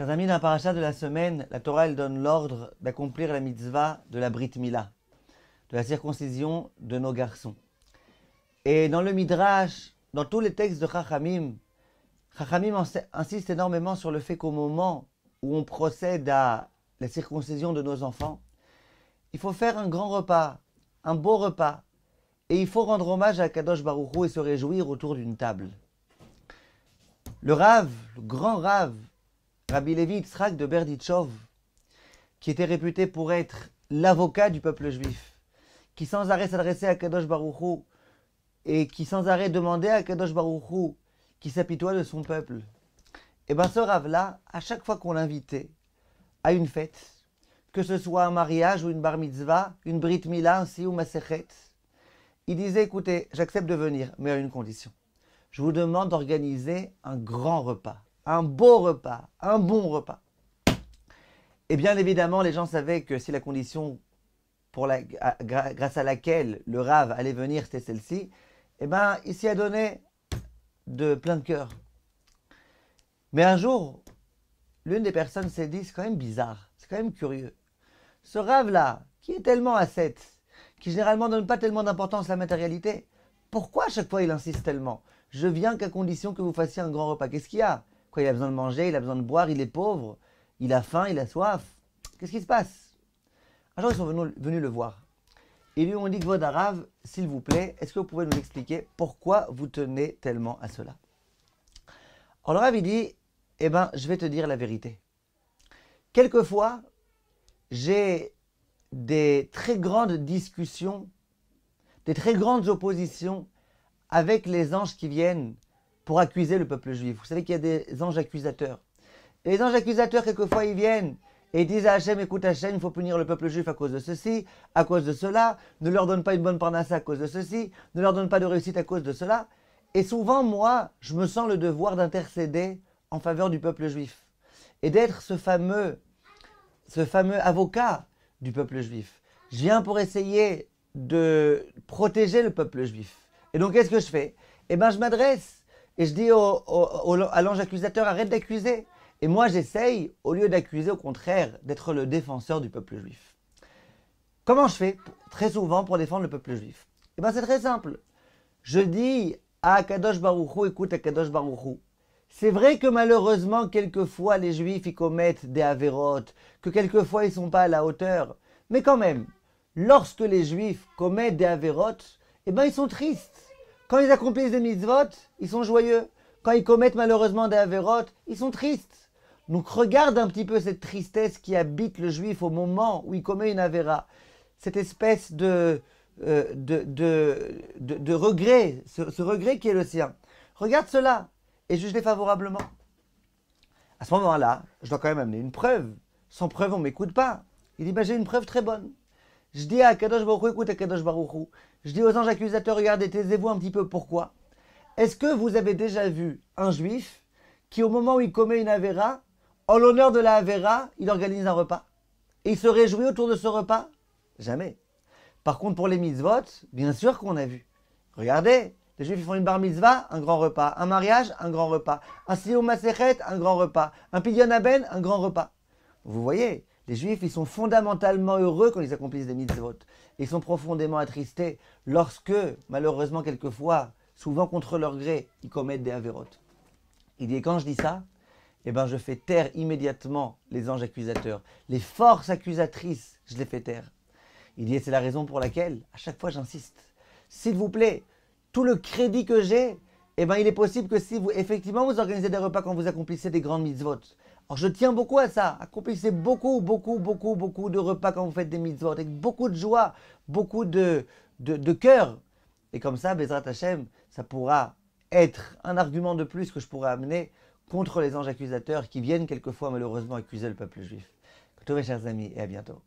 Chers amis, dans la paracha de la semaine, la Torah elle donne l'ordre d'accomplir la mitzvah de la Brit Mila, de la circoncision de nos garçons. Et dans le Midrash, dans tous les textes de Chachamim, Chachamim insiste énormément sur le fait qu'au moment où on procède à la circoncision de nos enfants, il faut faire un grand repas, un beau repas, et il faut rendre hommage à Kadosh Baruch Hu et se réjouir autour d'une table. Le Rav, le grand Rav, Rabbi Levi Yitzhak de Berditchov, qui était réputé pour être l'avocat du peuple juif, qui sans arrêt s'adressait à Kadosh Baruch Hu et qui sans arrêt demandait à Kadosh Baruch Hu qui s'apitoie de son peuple. Et bien ce Rav-là, à chaque fois qu'on l'invitait à une fête, que ce soit un mariage ou une bar mitzvah, une brit mila, ainsi ou masechet, il disait, écoutez, j'accepte de venir, mais à une condition. Je vous demande d'organiser un grand repas, un beau repas, un bon repas. Et bien évidemment, les gens savaient que si la condition grâce à laquelle le Rav allait venir, c'était celle-ci, eh bien, il s'y a donné de plein de cœur. Mais un jour, l'une des personnes s'est dit, c'est quand même bizarre, c'est quand même curieux. Ce Rav-là, qui est tellement ascète, qui généralement ne donne pas tellement d'importance à la matérialité, pourquoi à chaque fois il insiste tellement? Je viens qu'à condition que vous fassiez un grand repas. Qu'est-ce qu'il y a? Quoi, il a besoin de manger, il a besoin de boire, il est pauvre, il a faim, il a soif. Qu'est-ce qui se passe? Un jour, ils sont venus le voir. Ils lui ont dit, Kvod Harav, s'il vous plaît, est-ce que vous pouvez nous expliquer pourquoi vous tenez tellement à cela? Alors le Rav, il dit, eh bien, je vais te dire la vérité. Quelquefois, j'ai des très grandes discussions, des très grandes oppositions avec les anges qui viennent pour accuser le peuple juif. Vous savez qu'il y a des anges accusateurs. Et les anges accusateurs, quelquefois, ils viennent et ils disent à Hachem, écoute Hachem, il faut punir le peuple juif à cause de ceci, à cause de cela, ne leur donne pas une bonne parnassa à cause de ceci, ne leur donne pas de réussite à cause de cela. Et souvent, moi, je me sens le devoir d'intercéder en faveur du peuple juif et d'être ce fameux avocat du peuple juif. Je viens pour essayer de protéger le peuple juif. Et donc, qu'est-ce que je fais? Eh bien, je m'adresse et je dis à l'ange accusateur, arrête d'accuser. Et moi, j'essaye, au lieu d'accuser, au contraire, d'être le défenseur du peuple juif. Comment je fais très souvent pour défendre le peuple juif? Eh bien, c'est très simple. Je dis à Akadosh Baruch Hu, écoute Akadosh Baruch Hu, c'est vrai que malheureusement, quelquefois, les juifs, ils commettent des avérotes, que quelquefois, ils ne sont pas à la hauteur. Mais quand même, lorsque les juifs commettent des avérotes, eh bien, ils sont tristes. Quand ils accomplissent des mitzvot, ils sont joyeux. Quand ils commettent malheureusement des avérotes, ils sont tristes. Donc regarde un petit peu cette tristesse qui habite le juif au moment où il commet une avéra. Cette espèce de regret, ce regret qui est le sien. Regarde cela et juge-les favorablement. À ce moment-là, je dois quand même amener une preuve. Sans preuve, on ne m'écoute pas. Il dit, j'ai une preuve très bonne. Je dis à Kadosh Baruch Hu, écoute à Kadosh Baruch Hu. Je dis aux anges accusateurs, regardez, taisez-vous un petit peu, pourquoi? Est-ce que vous avez déjà vu un juif qui, au moment où il commet une avéra, en l'honneur de la avéra, il organise un repas? Et il se réjouit autour de ce repas? Jamais. Par contre, pour les mitzvot, bien sûr qu'on a vu. Regardez, les juifs ils font une bar mitzvah, un grand repas. Un mariage, un grand repas. Un siyum masechet, un grand repas. Un pidyon haben, un grand repas. Vous voyez, les juifs, ils sont fondamentalement heureux quand ils accomplissent des mitzvot. Ils sont profondément attristés lorsque, malheureusement, quelquefois, souvent contre leur gré, ils commettent des avérotes. Il dit, quand je dis ça, eh ben, je fais taire immédiatement les anges accusateurs. Les forces accusatrices, je les fais taire. Il dit, c'est la raison pour laquelle, à chaque fois, j'insiste. S'il vous plaît, tout le crédit que j'ai, eh ben, il est possible que si vous, effectivement, vous organisez des repas quand vous accomplissez des grandes mitzvot. Alors, je tiens beaucoup à ça. Accomplissez beaucoup de repas quand vous faites des mitzvot, avec beaucoup de joie, beaucoup de cœur. Et comme ça, Bezrat Hashem, ça pourra être un argument de plus que je pourrais amener contre les anges accusateurs qui viennent quelquefois malheureusement accuser le peuple juif. Tov, mes chers amis, et à bientôt.